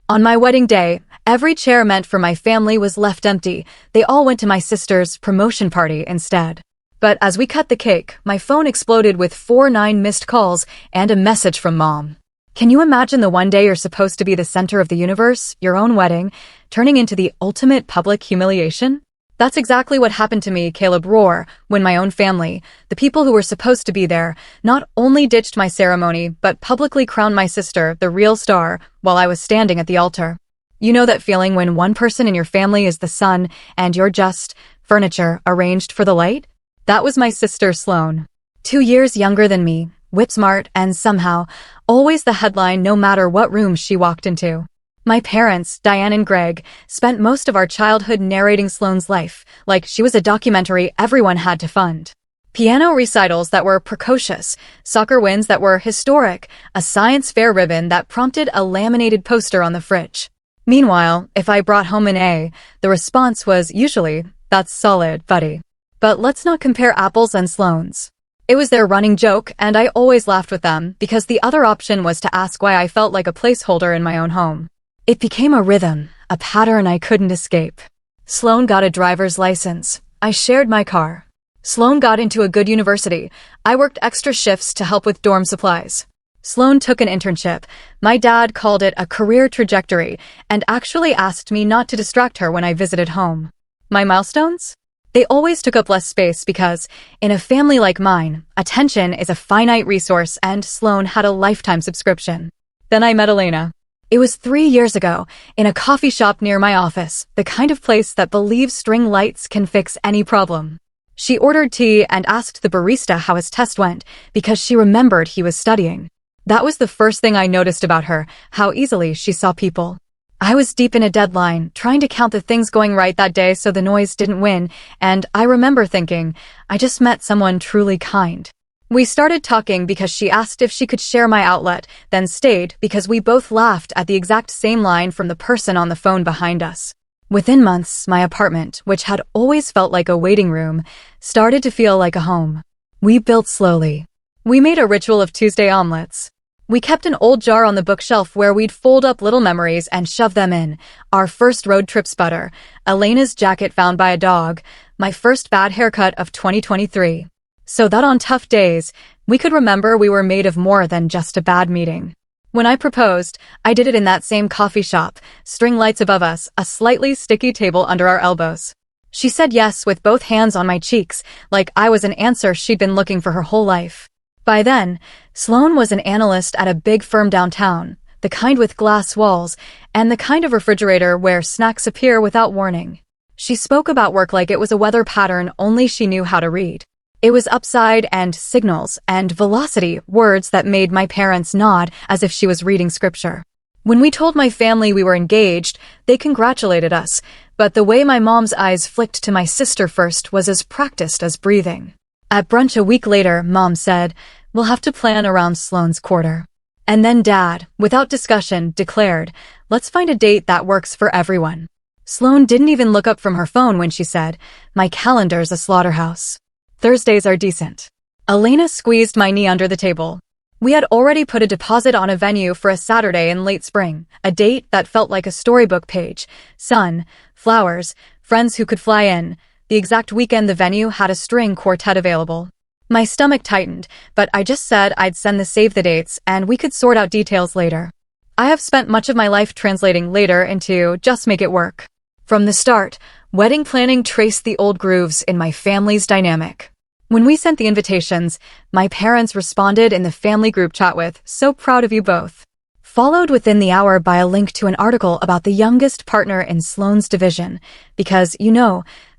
On my wedding day, every chair meant for my family was left empty. They all went to my sister's promotion party instead. But as we cut the cake, my phone exploded with 49 missed calls and a message from Mom. Can you imagine the one day you're supposed to be the center of the universe, your own wedding, turning into the ultimate public humiliation? That's exactly what happened to me, Caleb Roar, when my own family, the people who were supposed to be there, not only ditched my ceremony, but publicly crowned my sister the real star while I was standing at the altar. You know that feeling when one person in your family is the sun and you're just furniture arranged for the light? That was my sister Sloane. 2 years younger than me, whip-smart, and somehow always the headline no matter what room she walked into. My parents, Diane and Greg, spent most of our childhood narrating Sloane's life, like she was a documentary everyone had to fund. Piano recitals that were precocious, soccer wins that were historic, a science fair ribbon that prompted a laminated poster on the fridge. Meanwhile, if I brought home an A, the response was usually, "That's solid, buddy." But let's not compare apples and Sloane's. It was their running joke, and I always laughed with them because the other option was to ask why I felt like a placeholder in my own home. It became a rhythm, a pattern I couldn't escape. Sloane got a driver's license. I shared my car. Sloane got into a good university. I worked extra shifts to help with dorm supplies. Sloane took an internship. My dad called it a career trajectory and actually asked me not to distract her when I visited home. My milestones? They always took up less space because, in a family like mine, attention is a finite resource and Sloane had a lifetime subscription. Then I met Elena. It was 3 years ago, in a coffee shop near my office, the kind of place that believes string lights can fix any problem. She ordered tea and asked the barista how his test went because she remembered he was studying. That was the first thing I noticed about her, how easily she saw people. I was deep in a deadline, trying to count the things going right that day so the noise didn't win, and I remember thinking, I just met someone truly kind. We started talking because she asked if she could share my outlet, then stayed because we both laughed at the exact same line from the person on the phone behind us. Within months, my apartment, which had always felt like a waiting room, started to feel like a home. We built slowly. We made a ritual of Tuesday omelets. We kept an old jar on the bookshelf where we'd fold up little memories and shove them in. Our first road trip sputter, Elena's jacket found by a dog, my first bad haircut of 2023. So that on tough days, we could remember we were made of more than just a bad meeting. When I proposed, I did it in that same coffee shop, string lights above us, a slightly sticky table under our elbows. She said yes with both hands on my cheeks, like I was an answer she'd been looking for her whole life. By then, Sloane was an analyst at a big firm downtown, the kind with glass walls, and the kind of refrigerator where snacks appear without warning. She spoke about work like it was a weather pattern only she knew how to read. It was upside and signals and velocity, words that made my parents nod as if she was reading scripture. When we told my family we were engaged, they congratulated us, but the way my mom's eyes flicked to my sister first was as practiced as breathing. At brunch a week later, Mom said, "We'll have to plan around Sloane's quarter." And then Dad, without discussion, declared, "Let's find a date that works for everyone." Sloane didn't even look up from her phone when she said, "My calendar's a slaughterhouse. Thursdays are decent." Elena squeezed my knee under the table. We had already put a deposit on a venue for a Saturday in late spring, a date that felt like a storybook page. Sun, flowers, friends who could fly in. The exact weekend the venue had a string quartet available. My stomach tightened, but I just said I'd send the save the dates and we could sort out details later. I have spent much of my life translating later into just make it work. From the start, wedding planning traced the old grooves in my family's dynamic. When we sent the invitations, my parents responded in the family group chat with, "So proud of you both," followed within the hour by a link to an article about the youngest partner in Sloane's division, because,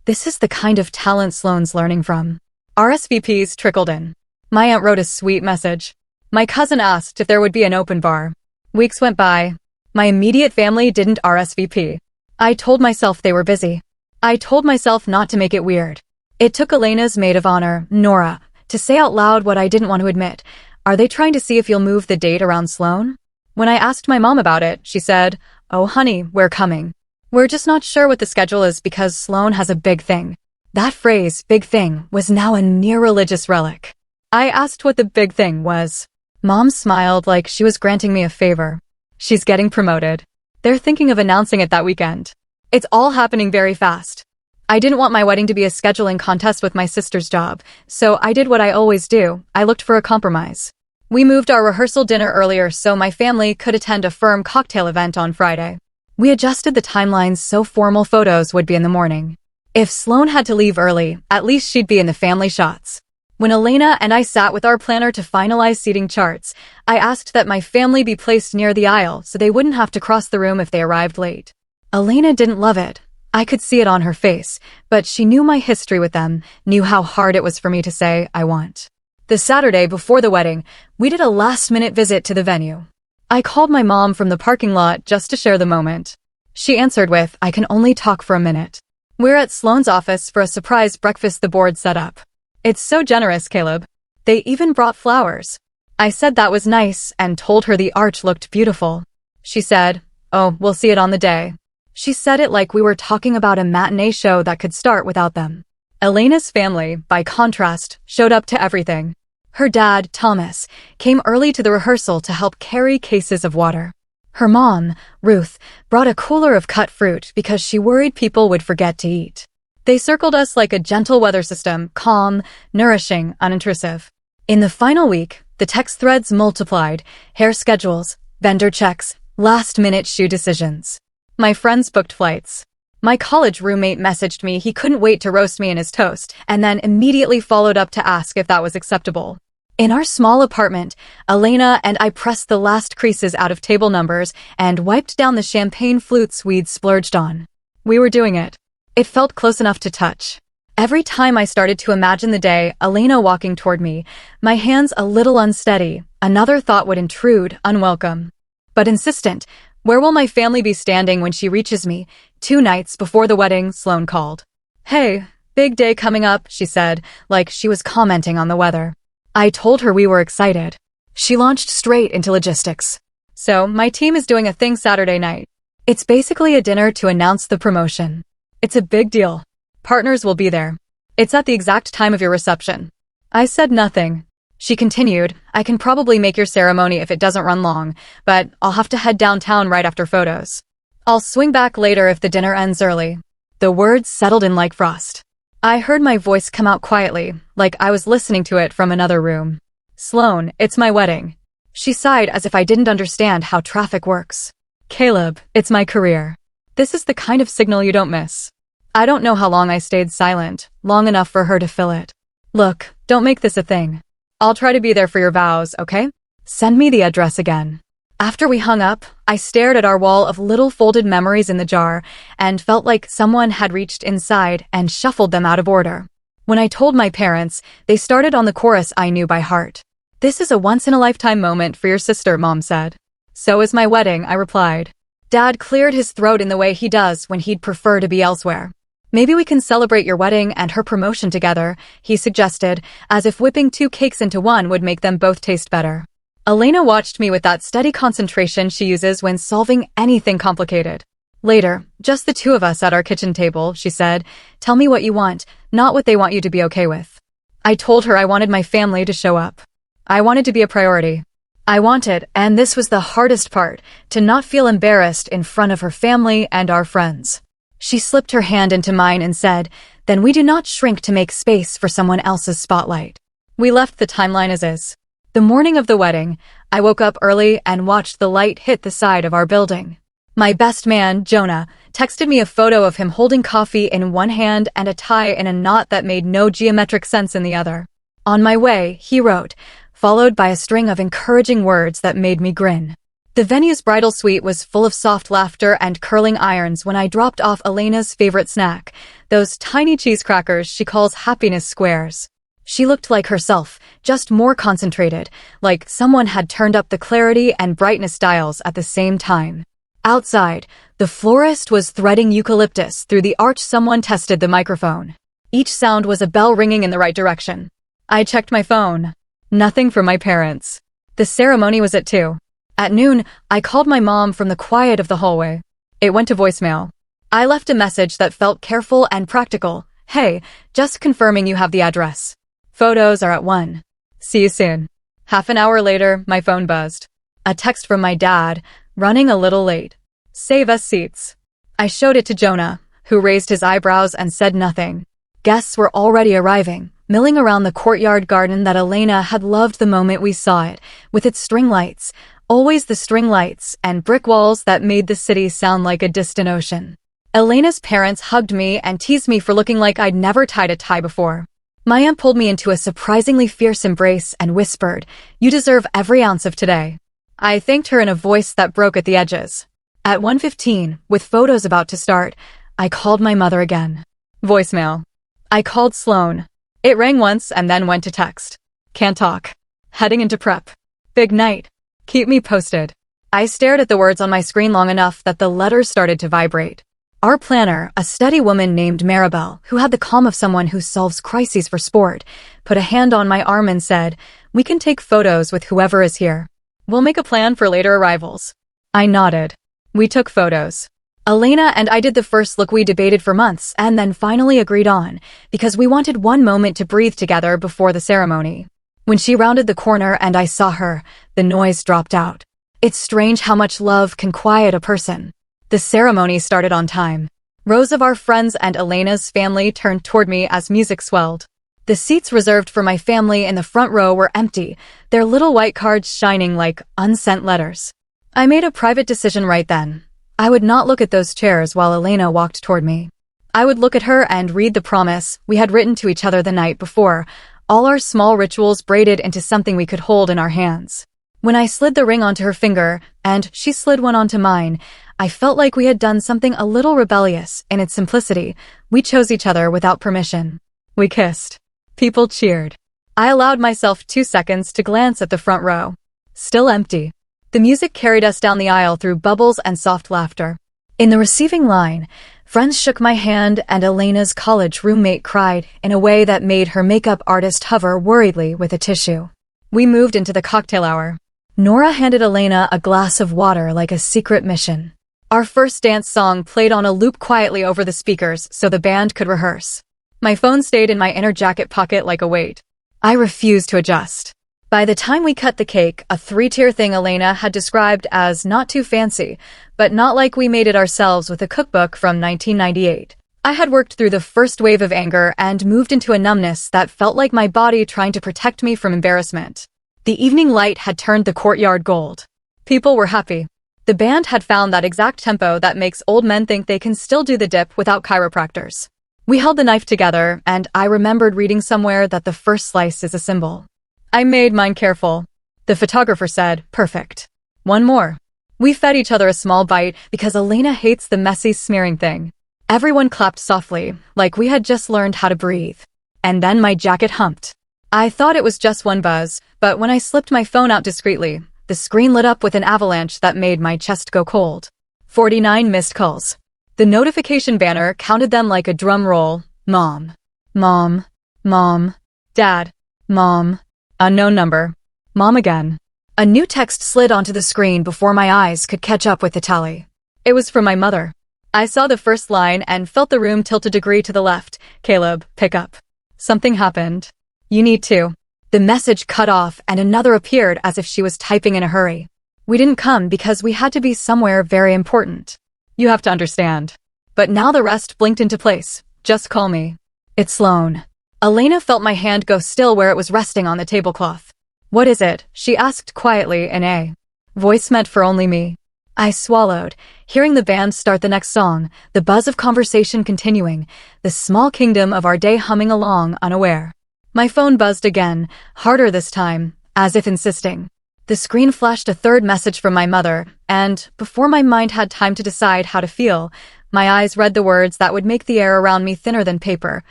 this is the kind of talent Sloane's learning from. RSVPs trickled in. My aunt wrote a sweet message. My cousin asked if there would be an open bar. Weeks went by. My immediate family didn't RSVP. I told myself they were busy. I told myself not to make it weird. It took Elena's maid of honor, Nora, to say out loud what I didn't want to admit. "Are they trying to see if you'll move the date around Sloane?" When I asked my mom about it, she said, "Oh honey, we're coming. We're just not sure what the schedule is because Sloane has a big thing." That phrase, big thing, was now a near-religious relic. I asked what the big thing was. Mom smiled like she was granting me a favor. "She's getting promoted." They're thinking of announcing it that weekend. It's all happening very fast. I didn't want my wedding to be a scheduling contest with my sister's job, so I did what I always do. I looked for a compromise. We moved our rehearsal dinner earlier so my family could attend a firm cocktail event on Friday. We adjusted the timelines so formal photos would be in the morning. If Sloane had to leave early, at least she'd be in the family shots. When Elena and I sat with our planner to finalize seating charts, I asked that my family be placed near the aisle so they wouldn't have to cross the room if they arrived late. Elena didn't love it. I could see it on her face, but she knew my history with them, knew how hard it was for me to say, I want. The Saturday before the wedding, we did a last-minute visit to the venue. I called my mom from the parking lot just to share the moment. She answered with, I can only talk for a minute. We're at Sloane's office for a surprise breakfast the board set up. It's so generous, Caleb. They even brought flowers. I said that was nice and told her the arch looked beautiful. She said, oh, we'll see it on the day. She said it like we were talking about a matinee show that could start without them. Elena's family, by contrast, showed up to everything. Her dad, Thomas, came early to the rehearsal to help carry cases of water. Her mom, Ruth, brought a cooler of cut fruit because she worried people would forget to eat. They circled us like a gentle weather system, calm, nourishing, unintrusive. In the final week, the text threads multiplied, hair schedules, vendor checks, last-minute shoe decisions. My friends booked flights. My college roommate messaged me he couldn't wait to roast me in his toast, and then immediately followed up to ask if that was acceptable. In our small apartment, Elena and I pressed the last creases out of table numbers and wiped down the champagne flutes we'd splurged on. We were doing it. It felt close enough to touch. Every time I started to imagine the day, Elena walking toward me, my hands a little unsteady, another thought would intrude, unwelcome. But insistent, where will my family be standing when she reaches me? 2 nights before the wedding, Sloane called. Hey, big day coming up, she said, like she was commenting on the weather. I told her we were excited. She launched straight into logistics. So, my team is doing a thing Saturday night. It's basically a dinner to announce the promotion. It's a big deal. Partners will be there. It's at the exact time of your reception. I said nothing. She continued, I can probably make your ceremony if it doesn't run long, but I'll have to head downtown right after photos. I'll swing back later if the dinner ends early. The words settled in like frost. I heard my voice come out quietly, like I was listening to it from another room. Sloane, it's my wedding. She sighed as if I didn't understand how traffic works. Caleb, it's my career. This is the kind of signal you don't miss. I don't know how long I stayed silent, long enough for her to fill it. Look, don't make this a thing. I'll try to be there for your vows, okay? Send me the address again. After we hung up, I stared at our wall of little folded memories in the jar and felt like someone had reached inside and shuffled them out of order. When I told my parents, they started on the chorus I knew by heart. This is a once-in-a-lifetime moment for your sister, Mom said. So is my wedding, I replied. Dad cleared his throat in the way he does when he'd prefer to be elsewhere. Maybe we can celebrate your wedding and her promotion together, he suggested, as if whipping 2 cakes into one would make them both taste better. Elena watched me with that steady concentration she uses when solving anything complicated. Later, just the 2 of us at our kitchen table, she said, tell me what you want, not what they want you to be okay with. I told her I wanted my family to show up. I wanted to be a priority. I wanted, and this was the hardest part, to not feel embarrassed in front of her family and our friends. She slipped her hand into mine and said, then we do not shrink to make space for someone else's spotlight. We left the timeline as is. The morning of the wedding, I woke up early and watched the light hit the side of our building. My best man, Jonah, texted me a photo of him holding coffee in one hand and a tie in a knot that made no geometric sense in the other. On my way, he wrote, followed by a string of encouraging words that made me grin. The venue's bridal suite was full of soft laughter and curling irons when I dropped off Elena's favorite snack, those tiny cheese crackers she calls happiness squares. She looked like herself, just more concentrated, like someone had turned up the clarity and brightness dials at the same time. Outside, the florist was threading eucalyptus through the arch. Someone tested the microphone. Each sound was a bell ringing in the right direction. I checked my phone. Nothing from my parents. The ceremony was at 2. At noon, I called my mom from the quiet of the hallway. It went to voicemail. I left a message that felt careful and practical. Hey, just confirming you have the address. Photos are at 1. See you soon. Half an hour later, my phone buzzed. A text from my dad, running a little late. Save us seats. I showed it to Jonah, who raised his eyebrows and said nothing. Guests were already arriving, milling around the courtyard garden that Elena had loved the moment we saw it, with its string lights, always the string lights, and brick walls that made the city sound like a distant ocean. Elena's parents hugged me and teased me for looking like I'd never tied a tie before. My aunt pulled me into a surprisingly fierce embrace and whispered, "You deserve every ounce of today." I thanked her in a voice that broke at the edges. At 1:15, with photos about to start, I called my mother again. Voicemail. I called Sloan. It rang once and then went to text. Can't talk. Heading into prep. Big night. Keep me posted. I stared at the words on my screen long enough that the letters started to vibrate. Our planner, a steady woman named Maribel, who had the calm of someone who solves crises for sport, put a hand on my arm and said, "We can take photos with whoever is here. We'll make a plan for later arrivals." I nodded. We took photos. Elena and I did the first look we debated for months and then finally agreed on, because we wanted one moment to breathe together before the ceremony. When she rounded the corner and I saw her, the noise dropped out. It's strange how much love can quiet a person. The ceremony started on time. Rows of our friends and Elena's family turned toward me as music swelled. The seats reserved for my family in the front row were empty, their little white cards shining like unsent letters. I made a private decision right then. I would not look at those chairs while Elena walked toward me. I would look at her and read the promise we had written to each other the night before, all our small rituals braided into something we could hold in our hands. When I slid the ring onto her finger, and she slid one onto mine, I felt like we had done something a little rebellious in its simplicity. We chose each other without permission. We kissed. People cheered. I allowed myself 2 seconds to glance at the front row. Still empty. The music carried us down the aisle through bubbles and soft laughter. In the receiving line, friends shook my hand and Elena's college roommate cried in a way that made her makeup artist hover worriedly with a tissue. We moved into the cocktail hour. Nora handed Elena a glass of water like a secret mission. Our first dance song played on a loop quietly over the speakers so the band could rehearse. My phone stayed in my inner jacket pocket like a weight. I refused to adjust. By the time we cut the cake, a 3-tier thing Elena had described as not too fancy, but not like we made it ourselves with a cookbook from 1998. I had worked through the first wave of anger and moved into a numbness that felt like my body trying to protect me from embarrassment. The evening light had turned the courtyard gold. People were happy. The band had found that exact tempo that makes old men think they can still do the dip without chiropractors. We held the knife together, and I remembered reading somewhere that the first slice is a symbol. I made mine careful. The photographer said, "Perfect. One more." We fed each other a small bite because Elena hates the messy smearing thing. Everyone clapped softly, like we had just learned how to breathe. And then my jacket humped. I thought it was just one buzz, but when I slipped my phone out discreetly, the screen lit up with an avalanche that made my chest go cold. 49 missed calls. The notification banner counted them like a drum roll. Mom. Mom. Mom. Dad. Mom. Unknown number. Mom again. A new text slid onto the screen before my eyes could catch up with the tally. It was from my mother. I saw the first line and felt the room tilt a degree to the left. "Caleb, pick up. Something happened. You need to." The message cut off and another appeared as if she was typing in a hurry. "We didn't come because we had to be somewhere very important. You have to understand." But now the rest blinked into place. "Just call me. It's Sloan." Elena felt my hand go still where it was resting on the tablecloth. "What is it?" she asked quietly in a voice meant for only me. I swallowed, hearing the band start the next song, the buzz of conversation continuing, the small kingdom of our day humming along unaware. My phone buzzed again, harder this time, as if insisting. The screen flashed a third message from my mother, and, before my mind had time to decide how to feel, my eyes read the words that would make the air around me thinner than paper.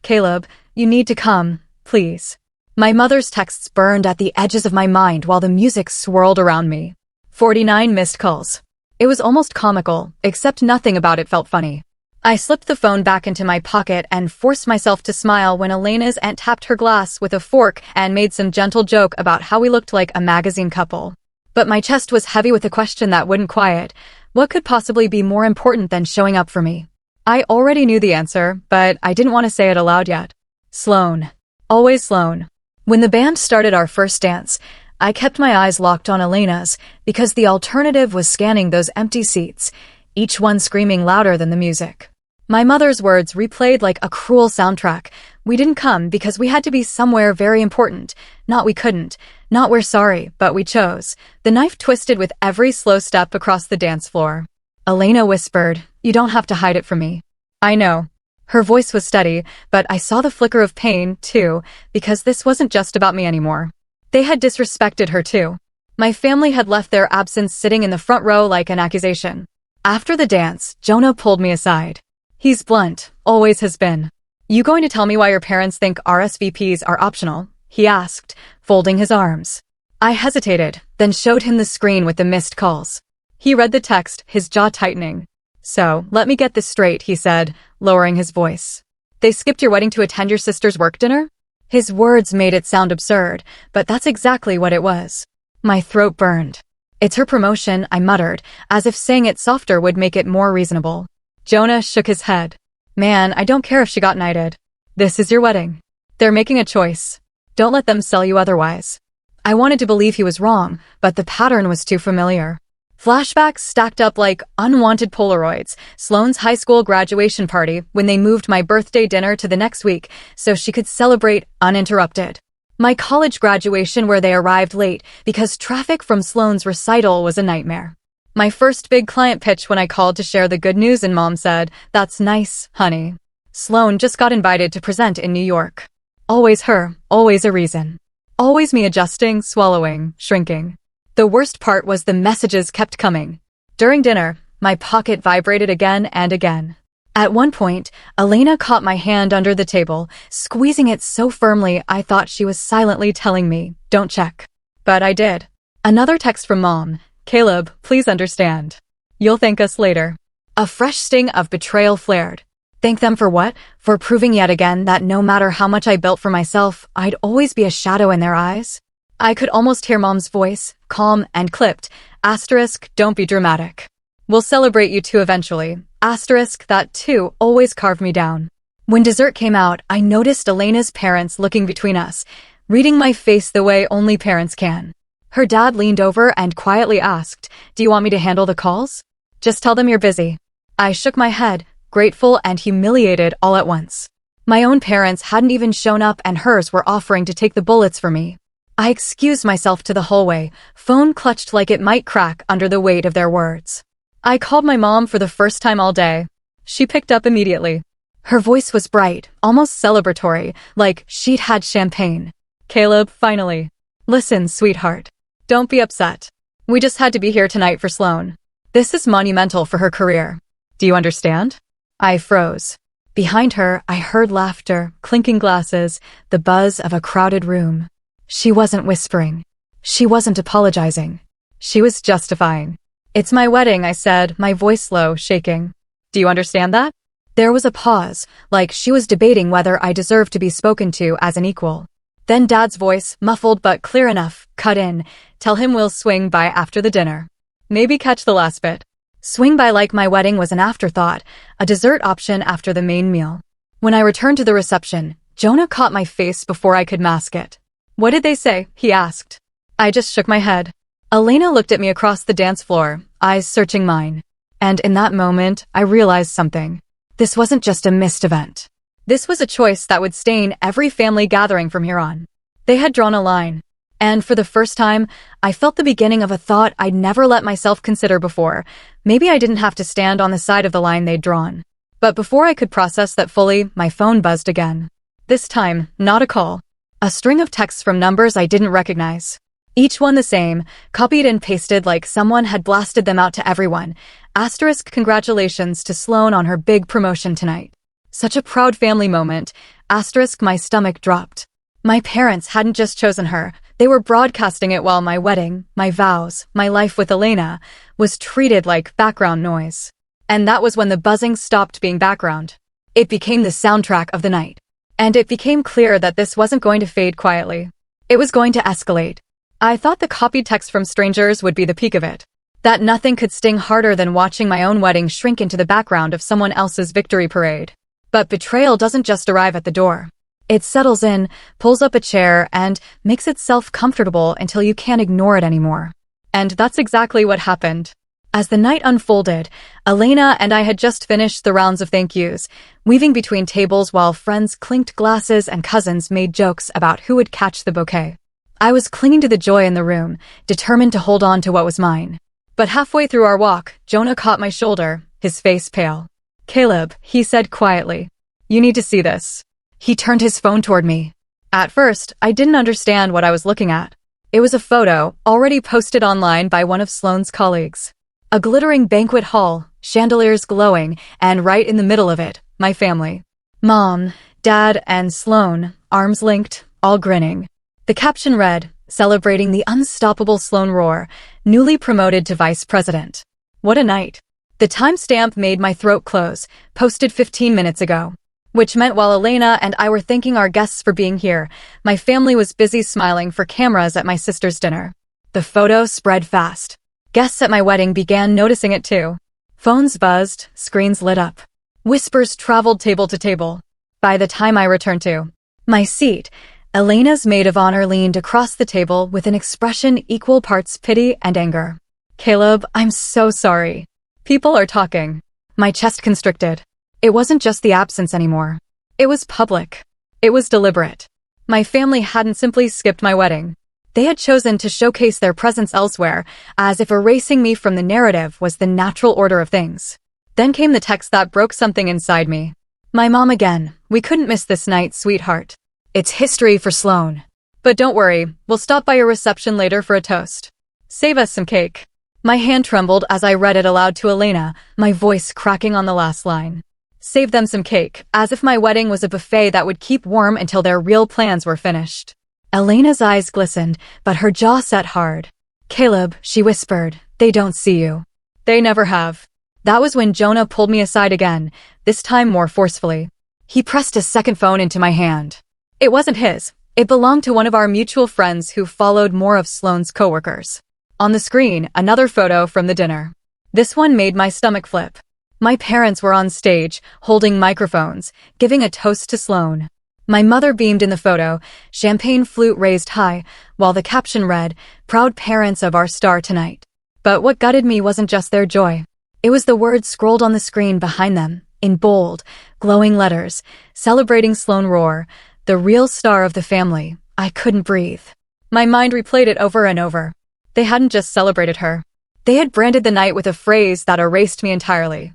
"Caleb, you need to come, please." My mother's texts burned at the edges of my mind while the music swirled around me. 49 missed calls. It was almost comical, except nothing about it felt funny. I slipped the phone back into my pocket and forced myself to smile when Elena's aunt tapped her glass with a fork and made some gentle joke about how we looked like a magazine couple. But my chest was heavy with a question that wouldn't quiet. What could possibly be more important than showing up for me? I already knew the answer, but I didn't want to say it aloud yet. Sloan. Always Sloan. When the band started our first dance, I kept my eyes locked on Elena's because the alternative was scanning those empty seats, each one screaming louder than the music. My mother's words replayed like a cruel soundtrack. We didn't come because we had to be somewhere very important. Not we couldn't. Not we're sorry, but we chose. The knife twisted with every slow step across the dance floor. Elena whispered, "You don't have to hide it from me." "I know." Her voice was steady, but I saw the flicker of pain, too, because this wasn't just about me anymore. They had disrespected her, too. My family had left their absence sitting in the front row like an accusation. After the dance, Jonah pulled me aside. He's blunt, always has been. "You going to tell me why your parents think RSVPs are optional?" he asked, folding his arms. I hesitated, then showed him the screen with the missed calls. He read the text, his jaw tightening. "So, let me get this straight," he said, lowering his voice. "They skipped your wedding to attend your sister's work dinner?" His words made it sound absurd, but that's exactly what it was. My throat burned. "It's her promotion," I muttered, as if saying it softer would make it more reasonable. Jonah shook his head. "Man, I don't care if she got knighted. This is your wedding. They're making a choice. Don't let them sell you otherwise." I wanted to believe he was wrong, but the pattern was too familiar. Flashbacks stacked up like unwanted Polaroids. Sloane's high school graduation party when they moved my birthday dinner to the next week so she could celebrate uninterrupted. My college graduation where they arrived late because traffic from Sloane's recital was a nightmare. My first big client pitch when I called to share the good news and Mom said, "That's nice, honey. Sloane just got invited to present in New York." Always her, always a reason. Always me adjusting, swallowing, shrinking. The worst part was the messages kept coming. During dinner, my pocket vibrated again and again. At one point, Elena caught my hand under the table, squeezing it so firmly I thought she was silently telling me, "Don't check." But I did. Another text from Mom, "Caleb, please understand. You'll thank us later." A fresh sting of betrayal flared. Thank them for what? For proving yet again that no matter how much I built for myself, I'd always be a shadow in their eyes? I could almost hear Mom's voice, calm and clipped. Asterisk, "Don't be dramatic. We'll celebrate you two eventually." Asterisk, that too always carved me down. When dessert came out, I noticed Elena's parents looking between us, reading my face the way only parents can. Her dad leaned over and quietly asked, "Do you want me to handle the calls?" "Just tell them you're busy." I shook my head, grateful and humiliated all at once. My own parents hadn't even shown up and hers were offering to take the bullets for me. I excused myself to the hallway, phone clutched like it might crack under the weight of their words. I called my mom for the first time all day. She picked up immediately. Her voice was bright, almost celebratory, like she'd had champagne. "Caleb, finally. Listen, sweetheart. Don't be upset. We just had to be here tonight for Sloane. This is monumental for her career. Do you understand?" I froze. Behind her, I heard laughter, clinking glasses, the buzz of a crowded room. She wasn't whispering. She wasn't apologizing. She was justifying. "It's my wedding," I said, my voice low, shaking. "Do you understand that?" There was a pause, like she was debating whether I deserved to be spoken to as an equal. Then Dad's voice, muffled but clear enough, cut in. "Tell him we'll swing by after the dinner. Maybe catch the last bit." Swing by like my wedding was an afterthought, a dessert option after the main meal. When I returned to the reception, Jonah caught my face before I could mask it. "What did they say?" he asked. I just shook my head. Elena looked at me across the dance floor, eyes searching mine. And in that moment, I realized something. This wasn't just a missed event. This was a choice that would stain every family gathering from here on. They had drawn a line. And for the first time, I felt the beginning of a thought I'd never let myself consider before. Maybe I didn't have to stand on the side of the line they'd drawn. But before I could process that fully, my phone buzzed again. This time, not a call. A string of texts from numbers I didn't recognize. Each one the same, copied and pasted like someone had blasted them out to everyone. Asterisk, "Congratulations to Sloane on her big promotion tonight. Such a proud family moment." Asterisk, my stomach dropped. My parents hadn't just chosen her. They were broadcasting it while my wedding, my vows, my life with Elena was treated like background noise. And that was when the buzzing stopped being background. It became the soundtrack of the night. And it became clear that this wasn't going to fade quietly. It was going to escalate. I thought the copied text from strangers would be the peak of it. That nothing could sting harder than watching my own wedding shrink into the background of someone else's victory parade. But betrayal doesn't just arrive at the door. It settles in, pulls up a chair, and makes itself comfortable until you can't ignore it anymore. And that's exactly what happened. As the night unfolded, Elena and I had just finished the rounds of thank yous, weaving between tables while friends clinked glasses and cousins made jokes about who would catch the bouquet. I was clinging to the joy in the room, determined to hold on to what was mine. But halfway through our walk, Jonah caught my shoulder, his face pale. "Caleb," he said quietly. "You need to see this." He turned his phone toward me. At first, I didn't understand what I was looking at. It was a photo, already posted online by one of Sloane's colleagues. A glittering banquet hall, chandeliers glowing, and right in the middle of it, my family. Mom, Dad, and Sloane, arms linked, all grinning. The caption read, "Celebrating the unstoppable Sloane Roar, newly promoted to vice president." What a night. The timestamp made my throat close, posted 15 minutes ago. Which meant while Elena and I were thanking our guests for being here, my family was busy smiling for cameras at my sister's dinner. The photo spread fast. Guests at my wedding began noticing it too. Phones buzzed, screens lit up. Whispers traveled table to table. By the time I returned to my seat, Elena's maid of honor leaned across the table with an expression equal parts pity and anger. "Caleb, I'm so sorry. People are talking." My chest constricted. It wasn't just the absence anymore. It was public. It was deliberate. My family hadn't simply skipped my wedding. They had chosen to showcase their presence elsewhere, as if erasing me from the narrative was the natural order of things. Then came the text that broke something inside me. "My mom again. We couldn't miss this night, sweetheart. It's history for Sloane. But don't worry, we'll stop by your reception later for a toast. Save us some cake." My hand trembled as I read it aloud to Elena, my voice cracking on the last line. Save them some cake, as if my wedding was a buffet that would keep warm until their real plans were finished. Elena's eyes glistened, but her jaw set hard. "Caleb," she whispered, "they don't see you. They never have." That was when Jonah pulled me aside again, this time more forcefully. He pressed a second phone into my hand. It wasn't his. It belonged to one of our mutual friends who followed more of Sloane's coworkers. On the screen, another photo from the dinner. This one made my stomach flip. My parents were on stage, holding microphones, giving a toast to Sloane. My mother beamed in the photo, champagne flute raised high, while the caption read, "Proud parents of our star tonight." But what gutted me wasn't just their joy. It was the words scrolled on the screen behind them, in bold, glowing letters, celebrating Sloane Roar, the real star of the family. I couldn't breathe. My mind replayed it over and over. They hadn't just celebrated her. They had branded the night with a phrase that erased me entirely.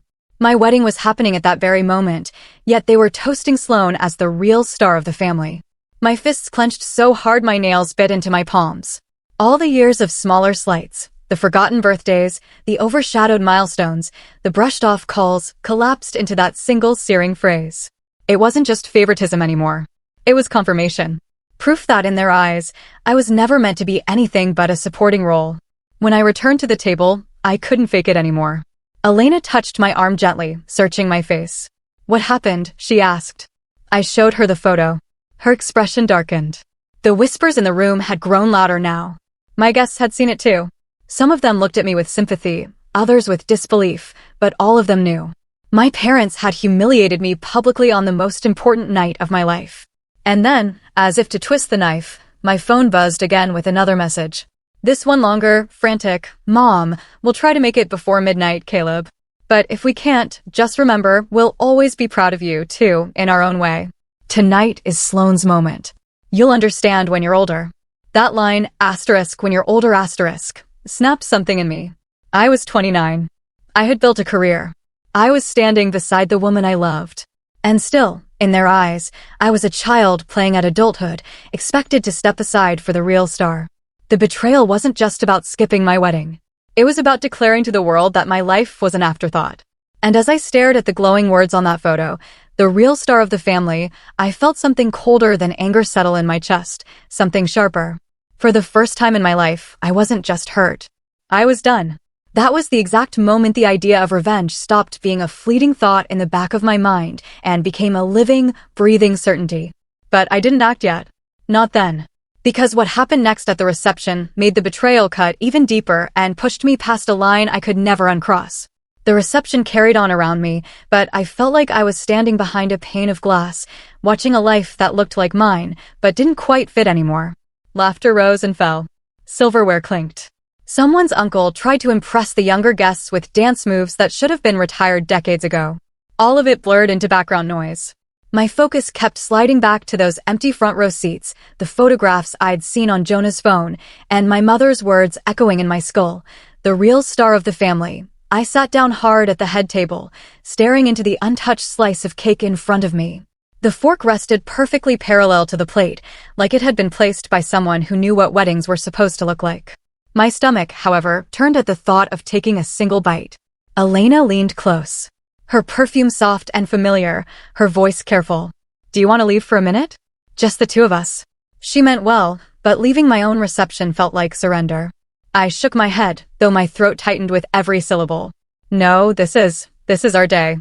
My wedding was happening at that very moment, yet they were toasting Sloane as the real star of the family. My fists clenched so hard my nails bit into my palms. All the years of smaller slights, the forgotten birthdays, the overshadowed milestones, the brushed-off calls, collapsed into that single searing phrase. It wasn't just favoritism anymore. It was confirmation. Proof that in their eyes, I was never meant to be anything but a supporting role. When I returned to the table, I couldn't fake it anymore. Elena touched my arm gently, searching my face. "What happened?" she asked. I showed her the photo. Her expression darkened. The whispers in the room had grown louder now. My guests had seen it too. Some of them looked at me with sympathy, others with disbelief, but all of them knew. My parents had humiliated me publicly on the most important night of my life. And then, as if to twist the knife, my phone buzzed again with another message. This one longer, frantic, "Mom, we'll try to make it before midnight, Caleb. But if we can't, just remember, we'll always be proud of you, too, in our own way. Tonight is Sloane's moment. You'll understand when you're older." That line, asterisk, when you're older, asterisk, snapped something in me. I was 29. I had built a career. I was standing beside the woman I loved. And still, in their eyes, I was a child playing at adulthood, expected to step aside for the real star. The betrayal wasn't just about skipping my wedding. It was about declaring to the world that my life was an afterthought. And as I stared at the glowing words on that photo, the real star of the family, I felt something colder than anger settle in my chest, something sharper. For the first time in my life, I wasn't just hurt. I was done. That was the exact moment the idea of revenge stopped being a fleeting thought in the back of my mind and became a living, breathing certainty. But I didn't act yet. Not then. Because what happened next at the reception made the betrayal cut even deeper and pushed me past a line I could never uncross. The reception carried on around me, but I felt like I was standing behind a pane of glass, watching a life that looked like mine, but didn't quite fit anymore. Laughter rose and fell. Silverware clinked. Someone's uncle tried to impress the younger guests with dance moves that should have been retired decades ago. All of it blurred into background noise. My focus kept sliding back to those empty front row seats, the photographs I'd seen on Jonah's phone, and my mother's words echoing in my skull. The real star of the family. I sat down hard at the head table, staring into the untouched slice of cake in front of me. The fork rested perfectly parallel to the plate, like it had been placed by someone who knew what weddings were supposed to look like. My stomach, however, turned at the thought of taking a single bite. Elena leaned close. Her perfume soft and familiar, her voice careful. "Do you want to leave for a minute? Just the two of us." She meant well, but leaving my own reception felt like surrender. I shook my head, though my throat tightened with every syllable. "No, this is our day.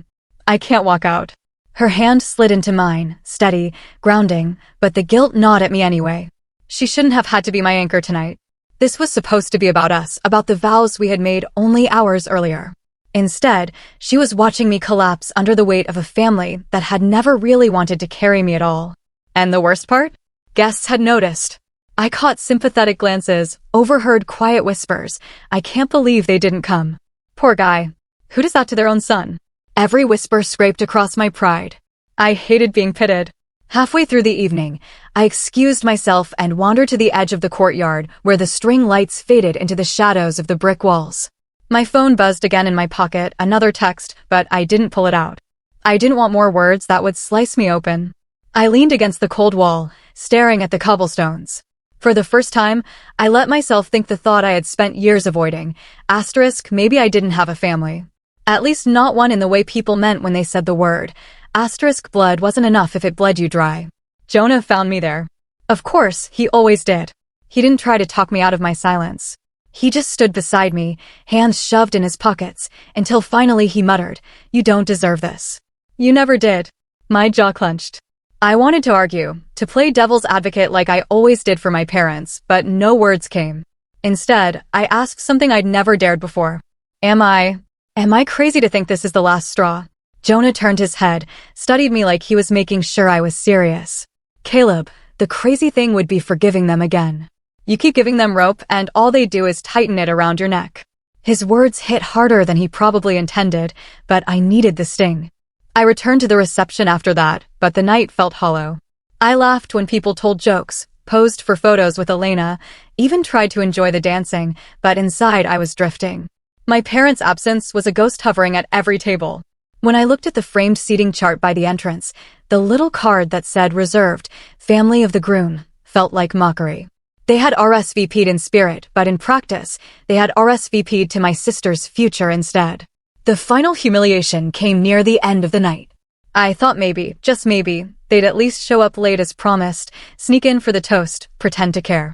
I can't walk out." Her hand slid into mine, steady, grounding, but the guilt gnawed at me anyway. She shouldn't have had to be my anchor tonight. This was supposed to be about us, about the vows we had made only hours earlier. Instead, she was watching me collapse under the weight of a family that had never really wanted to carry me at all. And the worst part? Guests had noticed. I caught sympathetic glances, overheard quiet whispers. I can't believe they didn't come. Poor guy. Who does that to their own son? Every whisper scraped across my pride. I hated being pitted. Halfway through the evening, I excused myself and wandered to the edge of the courtyard where the string lights faded into the shadows of the brick walls. My phone buzzed again in my pocket, another text, but I didn't pull it out. I didn't want more words that would slice me open. I leaned against the cold wall, staring at the cobblestones. For the first time, I let myself think the thought I had spent years avoiding. Asterisk, maybe I didn't have a family. At least not one in the way people meant when they said the word. Asterisk blood wasn't enough if it bled you dry. Jonah found me there. Of course, he always did. He didn't try to talk me out of my silence. He just stood beside me, hands shoved in his pockets, until finally he muttered, "You don't deserve this." "You never did." My jaw clenched. I wanted to argue, to play devil's advocate like I always did for my parents, but no words came. Instead, I asked something I'd never dared before. Am I crazy to think this is the last straw?" Jonah turned his head, studied me like he was making sure I was serious. "Caleb, the crazy thing would be forgiving them again. You keep giving them rope and all they do is tighten it around your neck." His words hit harder than he probably intended, but I needed the sting. I returned to the reception after that, but the night felt hollow. I laughed when people told jokes, posed for photos with Elena, even tried to enjoy the dancing, but inside I was drifting. My parents' absence was a ghost hovering at every table. When I looked at the framed seating chart by the entrance, the little card that said "Reserved, Family of the Groom" felt like mockery. They had RSVP'd in spirit, but in practice, they had RSVP'd to my sister's future instead. The final humiliation came near the end of the night. I thought maybe, just maybe, they'd at least show up late as promised, sneak in for the toast, pretend to care.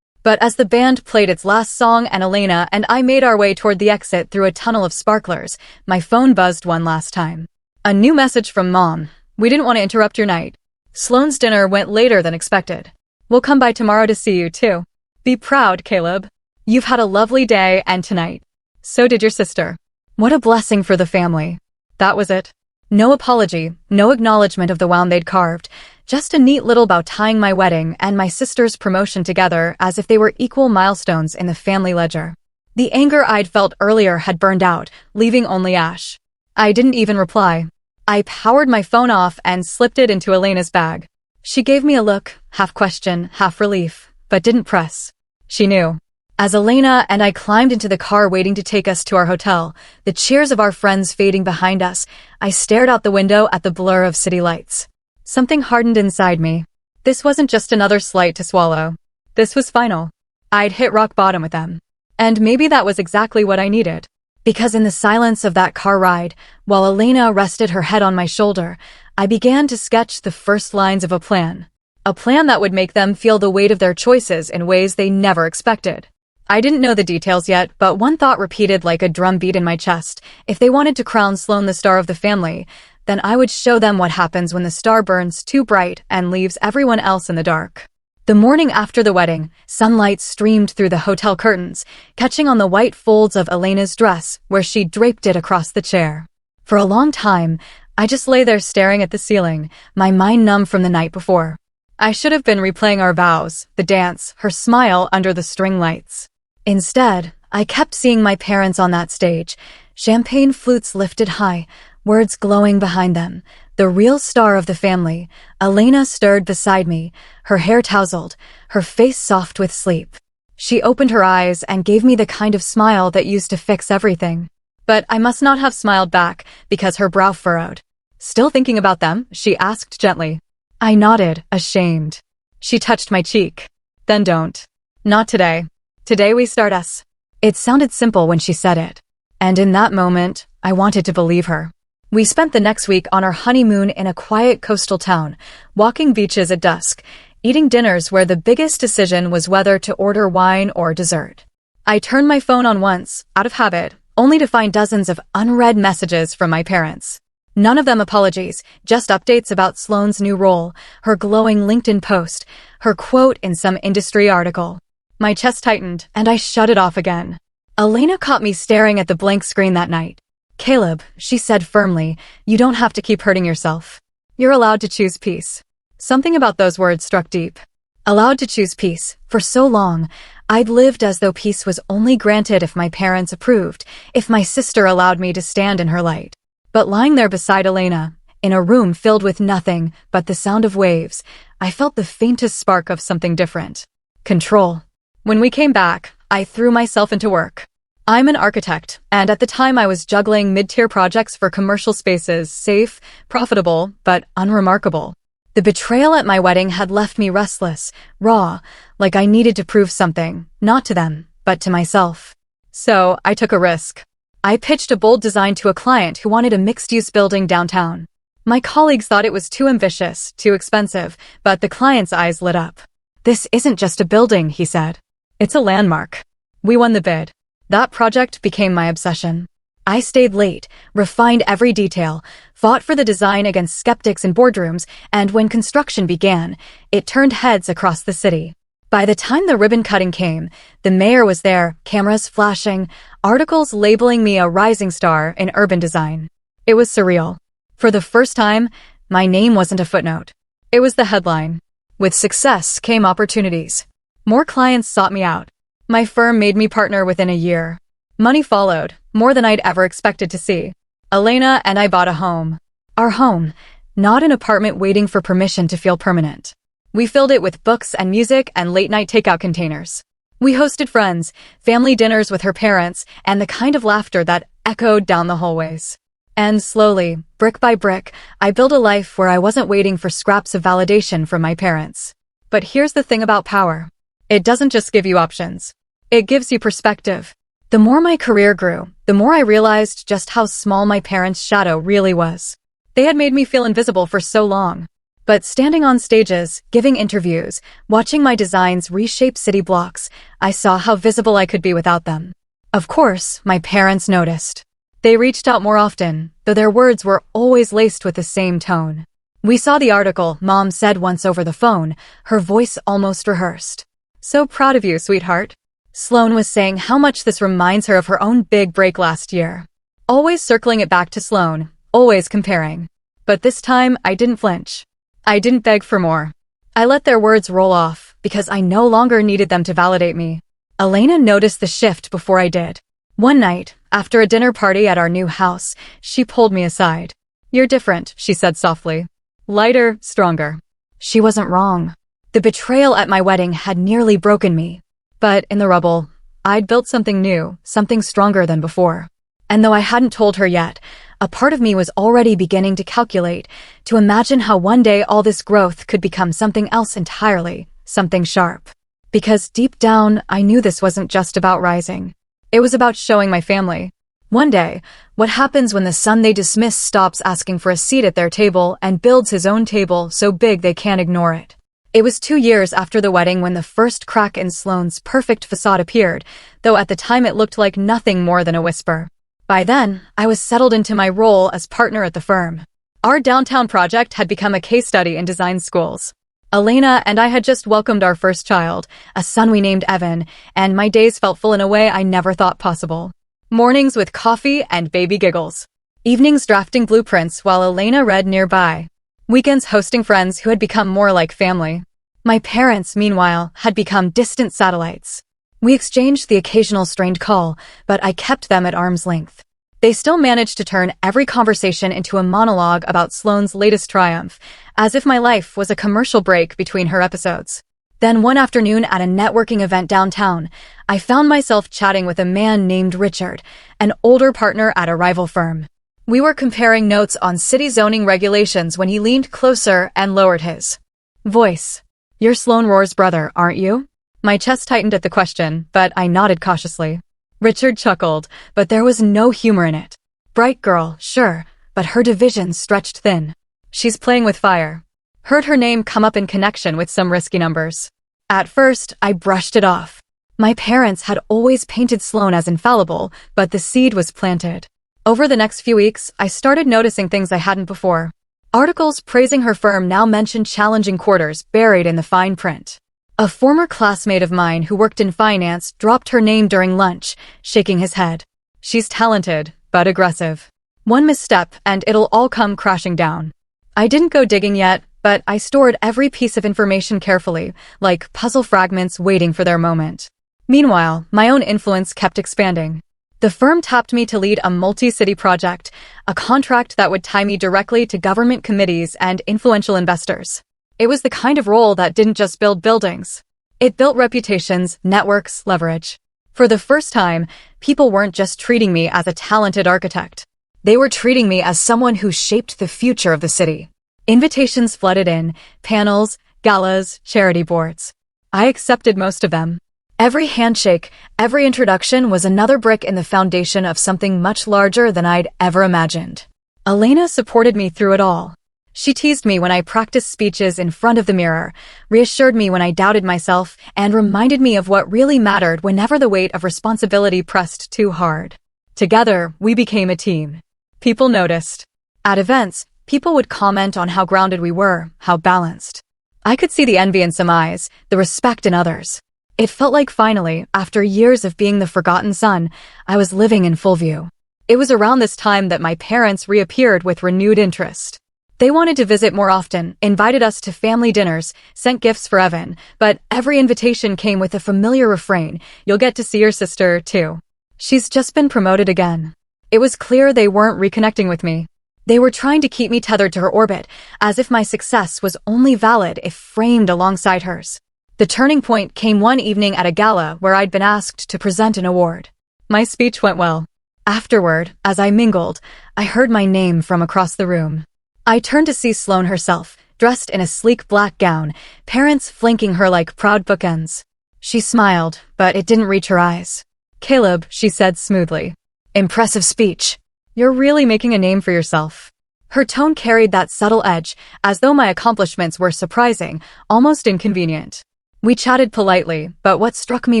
But as the band played its last song and Elena and I made our way toward the exit through a tunnel of sparklers, my phone buzzed one last time. A new message from Mom. "We didn't want to interrupt your night. Sloane's dinner went later than expected. We'll come by tomorrow to see you, too. Be proud, Caleb. You've had a lovely day and tonight. So did your sister." What a blessing for the family. That was it. No apology, no acknowledgement of the wound they'd carved, just a neat little bow tying my wedding and my sister's promotion together as if they were equal milestones in the family ledger. The anger I'd felt earlier had burned out, leaving only ash. I didn't even reply. I powered my phone off and slipped it into Elena's bag. She gave me a look, half question, half relief, but didn't press. She knew. As Elena and I climbed into the car waiting to take us to our hotel, the cheers of our friends fading behind us, I stared out the window at the blur of city lights. Something hardened inside me. This wasn't just another slight to swallow. This was final. I'd hit rock bottom with them. And maybe that was exactly what I needed. Because in the silence of that car ride, while Elena rested her head on my shoulder, I began to sketch the first lines of a plan. A plan that would make them feel the weight of their choices in ways they never expected. I didn't know the details yet, but one thought repeated like a drum beat in my chest. If they wanted to crown Sloane the star of the family, then I would show them what happens when the star burns too bright and leaves everyone else in the dark. The morning after the wedding, sunlight streamed through the hotel curtains, catching on the white folds of Elena's dress where she draped it across the chair. For a long time, I just lay there staring at the ceiling, my mind numb from the night before. I should have been replaying our vows, the dance, her smile under the string lights. Instead, I kept seeing my parents on that stage, champagne flutes lifted high, words glowing behind them. The real star of the family. Elena stirred beside me, her hair tousled, her face soft with sleep. She opened her eyes and gave me the kind of smile that used to fix everything. But I must not have smiled back, because her brow furrowed. "Still thinking about them?" she asked gently. I nodded, ashamed. She touched my cheek. "Then don't. Not today. Today we start us." It sounded simple when she said it. And in that moment, I wanted to believe her. We spent the next week on our honeymoon in a quiet coastal town, walking beaches at dusk, eating dinners where the biggest decision was whether to order wine or dessert. I turned my phone on once, out of habit, only to find dozens of unread messages from my parents. None of them apologies, just updates about Sloane's new role, her glowing LinkedIn post, her quote in some industry article. My chest tightened, and I shut it off again. Elena caught me staring at the blank screen that night. "Caleb," she said firmly, "you don't have to keep hurting yourself. You're allowed to choose peace." Something about those words struck deep. Allowed to choose peace. For so long, I'd lived as though peace was only granted if my parents approved, if my sister allowed me to stand in her light. But lying there beside Elena, in a room filled with nothing but the sound of waves, I felt the faintest spark of something different. Control. When we came back, I threw myself into work. I'm an architect, and at the time I was juggling mid-tier projects for commercial spaces, safe, profitable, but unremarkable. The betrayal at my wedding had left me restless, raw, like I needed to prove something, not to them, but to myself. So, I took a risk. I pitched a bold design to a client who wanted a mixed-use building downtown. My colleagues thought it was too ambitious, too expensive, but the client's eyes lit up. "This isn't just a building," he said. "It's a landmark." We won the bid. That project became my obsession. I stayed late, refined every detail, fought for the design against skeptics in boardrooms, and when construction began, it turned heads across the city. By the time the ribbon cutting came, the mayor was there, cameras flashing, articles labeling me a rising star in urban design. It was surreal. For the first time, my name wasn't a footnote. It was the headline. With success came opportunities. More clients sought me out. My firm made me partner within a year. Money followed, more than I'd ever expected to see. Elena and I bought a home. Our home, not an apartment waiting for permission to feel permanent. We filled it with books and music and late-night takeout containers. We hosted friends, family dinners with her parents, and the kind of laughter that echoed down the hallways. And slowly, brick by brick, I built a life where I wasn't waiting for scraps of validation from my parents. But here's the thing about power. It doesn't just give you options. It gives you perspective. The more my career grew, the more I realized just how small my parents' shadow really was. They had made me feel invisible for so long. But standing on stages, giving interviews, watching my designs reshape city blocks, I saw how visible I could be without them. Of course, my parents noticed. They reached out more often, though their words were always laced with the same tone. "We saw the article," Mom said once over the phone, her voice almost rehearsed. "So proud of you, sweetheart." Sloane was saying how much this reminds her of her own big break last year. Always circling it back to Sloane, always comparing. But this time, I didn't flinch. I didn't beg for more. I let their words roll off, because I no longer needed them to validate me. Elena noticed the shift before I did. One night, after a dinner party at our new house, she pulled me aside. "You're different," she said softly. "Lighter, stronger." She wasn't wrong. The betrayal at my wedding had nearly broken me. But in the rubble, I'd built something new, something stronger than before. And though I hadn't told her yet, a part of me was already beginning to calculate, to imagine how one day all this growth could become something else entirely, something sharp. Because deep down, I knew this wasn't just about rising. It was about showing my family. One day, what happens when the son they dismiss stops asking for a seat at their table and builds his own table so big they can't ignore it? It was 2 years after the wedding when the first crack in Sloane's perfect facade appeared, though at the time it looked like nothing more than a whisper. By then, I was settled into my role as partner at the firm. Our downtown project had become a case study in design schools. Elena and I had just welcomed our first child, a son we named Evan, and my days felt full in a way I never thought possible. Mornings with coffee and baby giggles. Evenings drafting blueprints while Elena read nearby. Weekends hosting friends who had become more like family. My parents, meanwhile, had become distant satellites. We exchanged the occasional strained call, but I kept them at arm's length. They still managed to turn every conversation into a monologue about Sloane's latest triumph, as if my life was a commercial break between her episodes. Then one afternoon at a networking event downtown, I found myself chatting with a man named Richard, an older partner at a rival firm. We were comparing notes on city zoning regulations when he leaned closer and lowered his voice. "You're Sloane Roar's brother, aren't you?" My chest tightened at the question, but I nodded cautiously. Richard chuckled, but there was no humor in it. "Bright girl, sure, but her division stretched thin. She's playing with fire." Heard her name come up in connection with some risky numbers. At first, I brushed it off. My parents had always painted Sloane as infallible, but the seed was planted. Over the next few weeks, I started noticing things I hadn't before. Articles praising her firm now mentioned challenging quarters buried in the fine print. A former classmate of mine who worked in finance dropped her name during lunch, shaking his head. "She's talented, but aggressive. One misstep and it'll all come crashing down." I didn't go digging yet, but I stored every piece of information carefully, like puzzle fragments waiting for their moment. Meanwhile, my own influence kept expanding. The firm tapped me to lead a multi-city project, a contract that would tie me directly to government committees and influential investors. It was the kind of role that didn't just build buildings. It built reputations, networks, leverage. For the first time, people weren't just treating me as a talented architect. They were treating me as someone who shaped the future of the city. Invitations flooded in, panels, galas, charity boards. I accepted most of them. Every handshake, every introduction was another brick in the foundation of something much larger than I'd ever imagined. Elena supported me through it all. She teased me when I practiced speeches in front of the mirror, reassured me when I doubted myself, and reminded me of what really mattered whenever the weight of responsibility pressed too hard. Together, we became a team. People noticed. At events, people would comment on how grounded we were, how balanced. I could see the envy in some eyes, the respect in others. It felt like finally, after years of being the forgotten son, I was living in full view. It was around this time that my parents reappeared with renewed interest. They wanted to visit more often, invited us to family dinners, sent gifts for Evan, but every invitation came with a familiar refrain: "You'll get to see your sister, too. She's just been promoted again." It was clear they weren't reconnecting with me. They were trying to keep me tethered to her orbit, as if my success was only valid if framed alongside hers. The turning point came one evening at a gala where I'd been asked to present an award. My speech went well. Afterward, as I mingled, I heard my name from across the room. I turned to see Sloane herself, dressed in a sleek black gown, parents flanking her like proud bookends. She smiled, but it didn't reach her eyes. "Caleb," she said smoothly. "Impressive speech. You're really making a name for yourself." Her tone carried that subtle edge, as though my accomplishments were surprising, almost inconvenient. We chatted politely, but what struck me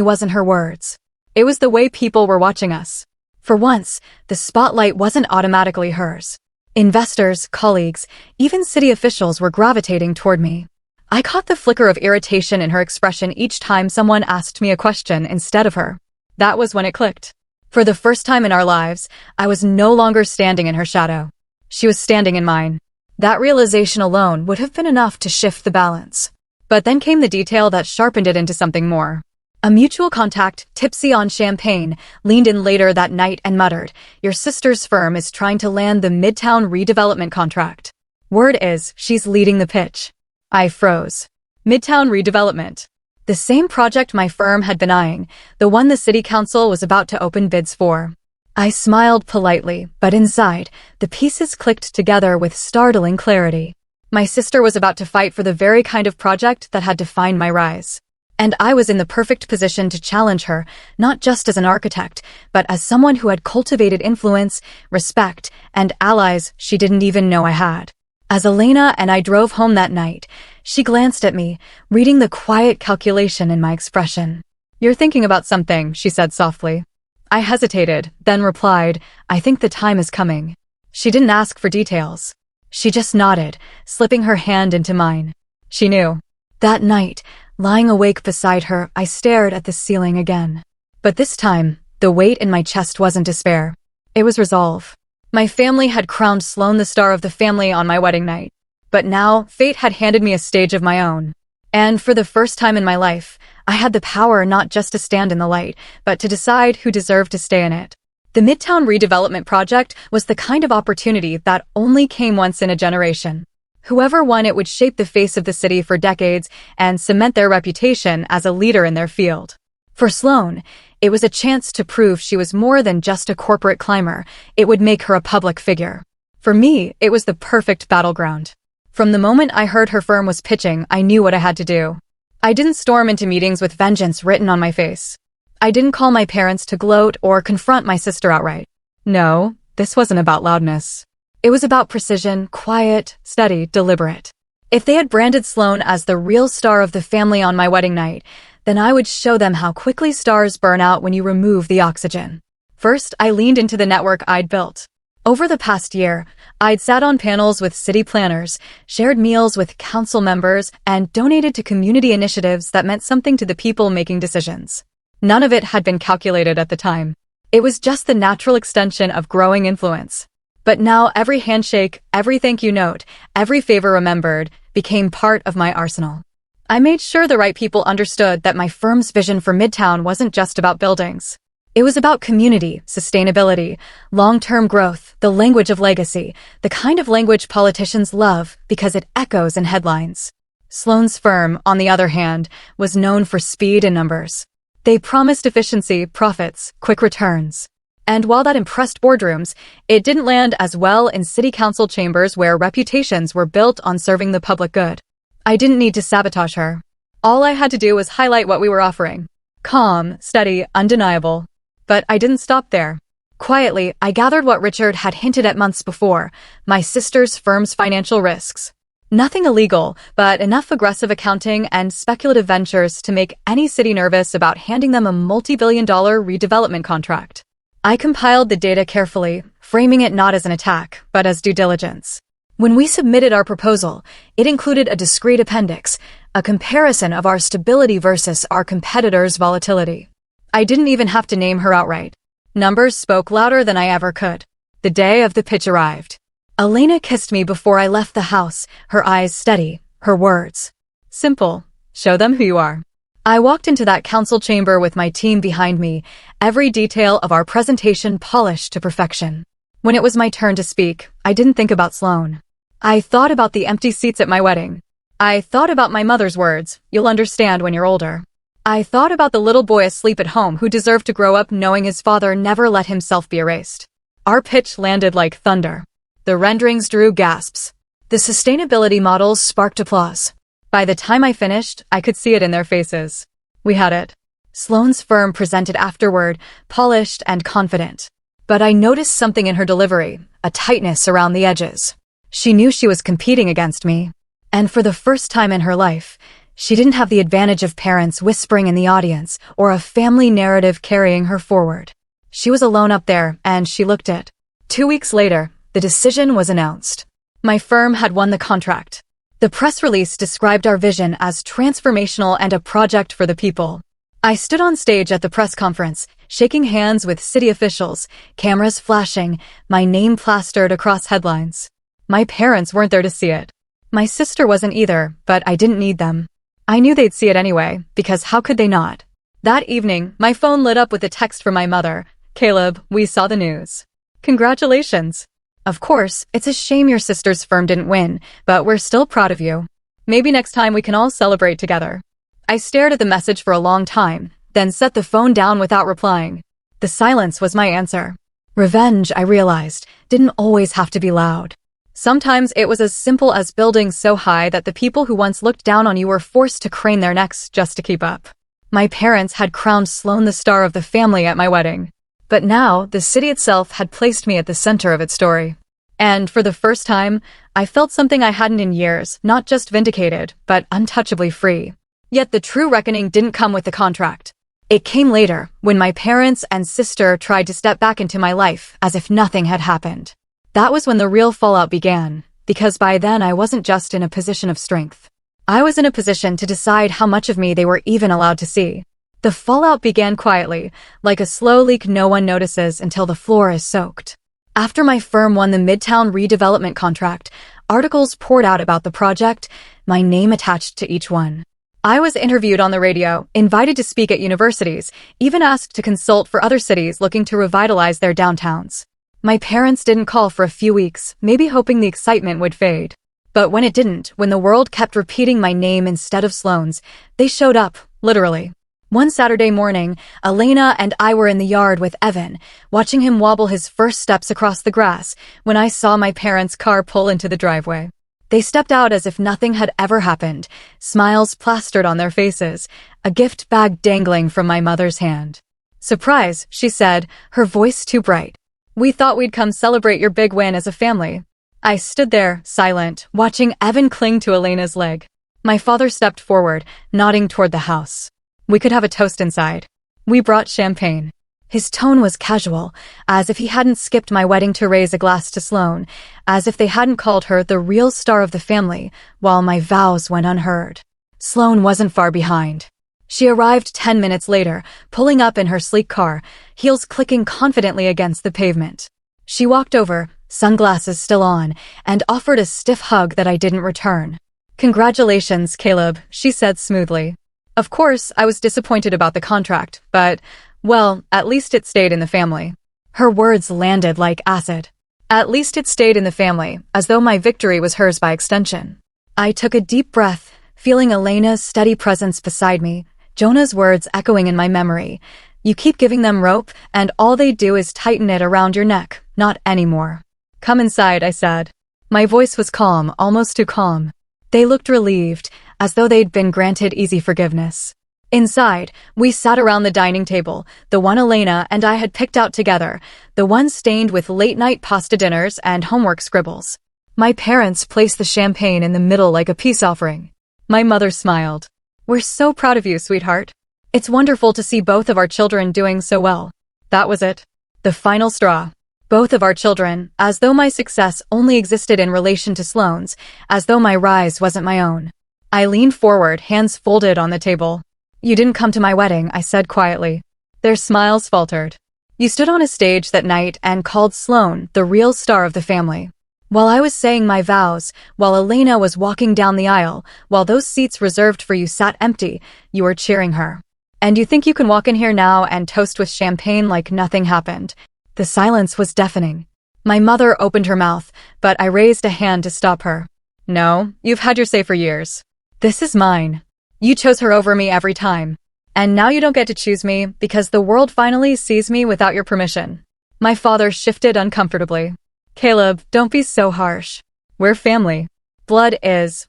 wasn't her words. It was the way people were watching us. For once, the spotlight wasn't automatically hers. Investors, colleagues, even city officials were gravitating toward me. I caught the flicker of irritation in her expression each time someone asked me a question instead of her. That was when it clicked. For the first time in our lives, I was no longer standing in her shadow. She was standing in mine. That realization alone would have been enough to shift the balance. But then came the detail that sharpened it into something more. A mutual contact, tipsy on champagne, leaned in later that night and muttered, "Your sister's firm is trying to land the Midtown redevelopment contract. Word is, she's leading the pitch." I froze. Midtown redevelopment. The same project my firm had been eyeing, the one the city council was about to open bids for. I smiled politely, but inside, the pieces clicked together with startling clarity. My sister was about to fight for the very kind of project that had defined my rise. And I was in the perfect position to challenge her, not just as an architect, but as someone who had cultivated influence, respect, and allies she didn't even know I had. As Elena and I drove home that night, she glanced at me, reading the quiet calculation in my expression. "You're thinking about something," she said softly. I hesitated, then replied, "I think the time is coming." She didn't ask for details. She just nodded, slipping her hand into mine. She knew. That night, lying awake beside her, I stared at the ceiling again. But this time, the weight in my chest wasn't despair. It was resolve. My family had crowned Sloane the star of the family on my wedding night. But now, fate had handed me a stage of my own. And for the first time in my life, I had the power not just to stand in the light, but to decide who deserved to stay in it. The Midtown redevelopment project was the kind of opportunity that only came once in a generation. Whoever won it would shape the face of the city for decades and cement their reputation as a leader in their field. For Sloan, it was a chance to prove she was more than just a corporate climber. It would make her a public figure. For me, it was the perfect battleground. From the moment I heard her firm was pitching, I knew what I had to do. I didn't storm into meetings with vengeance written on my face. I didn't call my parents to gloat or confront my sister outright. No, this wasn't about loudness. It was about precision, quiet, steady, deliberate. If they had branded Sloan as the real star of the family on my wedding night, then I would show them how quickly stars burn out when you remove the oxygen. First, I leaned into the network I'd built. Over the past year, I'd sat on panels with city planners, shared meals with council members, and donated to community initiatives that meant something to the people making decisions. None of it had been calculated at the time. It was just the natural extension of growing influence. But now every handshake, every thank you note, every favor remembered became part of my arsenal. I made sure the right people understood that my firm's vision for Midtown wasn't just about buildings. It was about community, sustainability, long-term growth, the language of legacy, the kind of language politicians love because it echoes in headlines. Sloan's firm, on the other hand, was known for speed and numbers. They promised efficiency, profits, quick returns. And while that impressed boardrooms, it didn't land as well in city council chambers where reputations were built on serving the public good. I didn't need to sabotage her. All I had to do was highlight what we were offering. Calm, steady, undeniable. But I didn't stop there. Quietly, I gathered what Richard had hinted at months before, my sister's firm's financial risks. Nothing illegal, but enough aggressive accounting and speculative ventures to make any city nervous about handing them a multi-billion-dollar redevelopment contract. I compiled the data carefully, framing it not as an attack, but as due diligence. When we submitted our proposal, it included a discrete appendix, a comparison of our stability versus our competitors' volatility. I didn't even have to name her outright. Numbers spoke louder than I ever could. The day of the pitch arrived. Elena kissed me before I left the house, her eyes steady, her words simple. Show them who you are. I walked into that council chamber with my team behind me, every detail of our presentation polished to perfection. When it was my turn to speak, I didn't think about Sloan. I thought about the empty seats at my wedding. I thought about my mother's words, "You'll understand when you're older." I thought about the little boy asleep at home who deserved to grow up knowing his father never let himself be erased. Our pitch landed like thunder. The renderings drew gasps. The sustainability models sparked applause. By the time I finished, I could see it in their faces. We had it. Sloan's firm presented afterward, polished and confident. But I noticed something in her delivery, a tightness around the edges. She knew she was competing against me. And for the first time in her life, she didn't have the advantage of parents whispering in the audience or a family narrative carrying her forward. She was alone up there, and she looked it. 2 weeks later, the decision was announced. My firm had won the contract. The press release described our vision as transformational and a project for the people. I stood on stage at the press conference, shaking hands with city officials, cameras flashing, my name plastered across headlines. My parents weren't there to see it. My sister wasn't either, but I didn't need them. I knew they'd see it anyway, because how could they not? That evening, my phone lit up with a text from my mother. "Caleb, we saw the news. Congratulations. Of course, it's a shame your sister's firm didn't win, but we're still proud of you. Maybe next time we can all celebrate together." I stared at the message for a long time, then set the phone down without replying. The silence was my answer. Revenge, I realized, didn't always have to be loud. Sometimes it was as simple as building so high that the people who once looked down on you were forced to crane their necks just to keep up. My parents had crowned Sloan the star of the family at my wedding. But now, the city itself had placed me at the center of its story. And for the first time, I felt something I hadn't in years, not just vindicated, but untouchably free. Yet the true reckoning didn't come with the contract. It came later, when my parents and sister tried to step back into my life as if nothing had happened. That was when the real fallout began, because by then I wasn't just in a position of strength. I was in a position to decide how much of me they were even allowed to see. The fallout began quietly, like a slow leak no one notices until the floor is soaked. After my firm won the Midtown redevelopment contract, articles poured out about the project, my name attached to each one. I was interviewed on the radio, invited to speak at universities, even asked to consult for other cities looking to revitalize their downtowns. My parents didn't call for a few weeks, maybe hoping the excitement would fade. But when it didn't, when the world kept repeating my name instead of Sloane's, they showed up, literally. One Saturday morning, Elena and I were in the yard with Evan, watching him wobble his first steps across the grass when I saw my parents' car pull into the driveway. They stepped out as if nothing had ever happened, smiles plastered on their faces, a gift bag dangling from my mother's hand. "Surprise," she said, her voice too bright. "We thought we'd come celebrate your big win as a family." I stood there, silent, watching Evan cling to Elena's leg. My father stepped forward, nodding toward the house. "We could have a toast inside. We brought champagne." His tone was casual, as if he hadn't skipped my wedding to raise a glass to Sloane, as if they hadn't called her the real star of the family, while my vows went unheard. Sloane wasn't far behind. She arrived 10 minutes later, pulling up in her sleek car, heels clicking confidently against the pavement. She walked over, sunglasses still on, and offered a stiff hug that I didn't return. "Congratulations, Caleb," she said smoothly. Of course, I was disappointed about the contract, but, well, at least it stayed in the family. Her words landed like acid. At least it stayed in the family, as though my victory was hers by extension. I took a deep breath, feeling Elena's steady presence beside me, Jonah's words echoing in my memory. "You keep giving them rope, and all they do is tighten it around your neck, not anymore." "Come inside," I said. My voice was calm, almost too calm. They looked relieved, as though they'd been granted easy forgiveness. Inside, we sat around the dining table, the one Elena and I had picked out together, the one stained with late-night pasta dinners and homework scribbles. My parents placed the champagne in the middle like a peace offering. My mother smiled. "We're so proud of you, sweetheart. It's wonderful to see both of our children doing so well." That was it. The final straw. Both of our children, as though my success only existed in relation to Sloane's, as though my rise wasn't my own. I leaned forward, hands folded on the table. "You didn't come to my wedding," I said quietly. Their smiles faltered. "You stood on a stage that night and called Sloane the real star of the family. While I was saying my vows, while Elena was walking down the aisle, while those seats reserved for you sat empty, you were cheering her. And you think you can walk in here now and toast with champagne like nothing happened." The silence was deafening. My mother opened her mouth, but I raised a hand to stop her. "No, you've had your say for years. This is mine. You chose her over me every time. And now you don't get to choose me because the world finally sees me without your permission." My father shifted uncomfortably. "Caleb, don't be so harsh. We're family. Blood is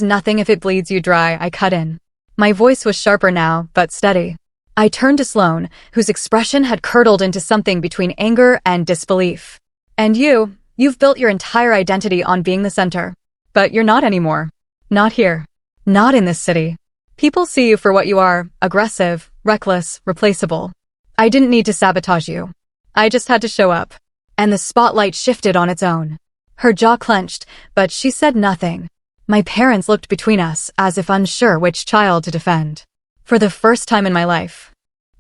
nothing if it bleeds you dry," I cut in. My voice was sharper now, but steady. I turned to Sloane, whose expression had curdled into something between anger and disbelief. "And you've built your entire identity on being the center. But you're not anymore. Not here. Not in this city. People see you for what you are, aggressive, reckless, replaceable. I didn't need to sabotage you. I just had to show up." And the spotlight shifted on its own. Her jaw clenched, but she said nothing. My parents looked between us, as if unsure which child to defend. For the first time in my life,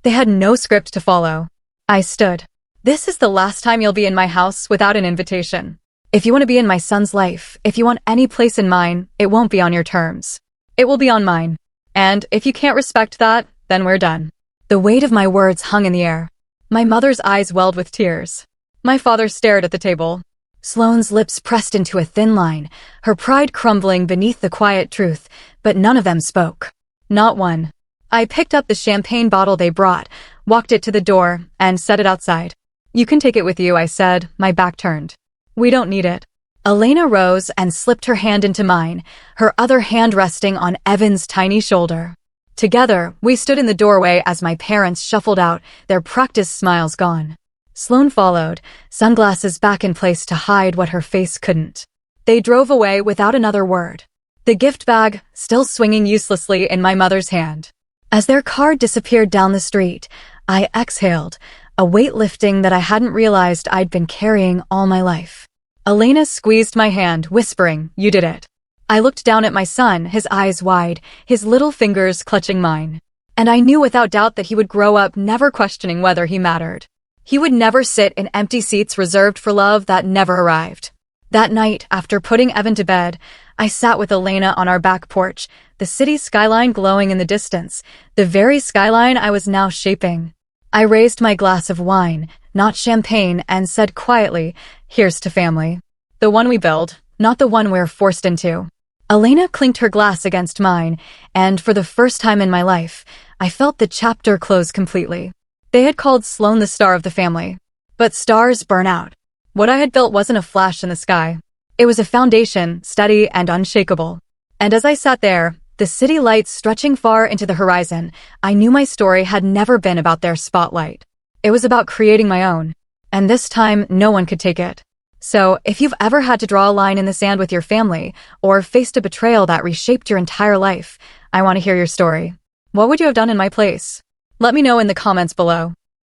they had no script to follow. I stood. "This is the last time you'll be in my house without an invitation. If you want to be in my son's life, if you want any place in mine, it won't be on your terms. It will be on mine. And if you can't respect that, then we're done." The weight of my words hung in the air. My mother's eyes welled with tears. My father stared at the table. Sloane's lips pressed into a thin line, her pride crumbling beneath the quiet truth, but none of them spoke. Not one. I picked up the champagne bottle they brought, walked it to the door, and set it outside. "You can take it with you," I said, my back turned. "We don't need it." Elena rose and slipped her hand into mine, her other hand resting on Evan's tiny shoulder. Together, we stood in the doorway as my parents shuffled out, their practiced smiles gone. Sloane followed, sunglasses back in place to hide what her face couldn't. They drove away without another word. The gift bag, still swinging uselessly in my mother's hand. As their car disappeared down the street, I exhaled, a weight lifting that I hadn't realized I'd been carrying all my life. Elena squeezed my hand, whispering, "You did it." I looked down at my son, his eyes wide, his little fingers clutching mine. And I knew without doubt that he would grow up never questioning whether he mattered. He would never sit in empty seats reserved for love that never arrived. That night, after putting Evan to bed, I sat with Elena on our back porch, the city skyline glowing in the distance, the very skyline I was now shaping. I raised my glass of wine, not champagne, and said quietly, "Here's to family. The one we build, not the one we're forced into." Elena clinked her glass against mine, and for the first time in my life, I felt the chapter close completely. They had called Sloane the star of the family. But stars burn out. What I had built wasn't a flash in the sky. It was a foundation, steady and unshakable. And as I sat there, the city lights stretching far into the horizon, I knew my story had never been about their spotlight. It was about creating my own. And this time, no one could take it. So, if you've ever had to draw a line in the sand with your family, or faced a betrayal that reshaped your entire life, I want to hear your story. What would you have done in my place? Let me know in the comments below.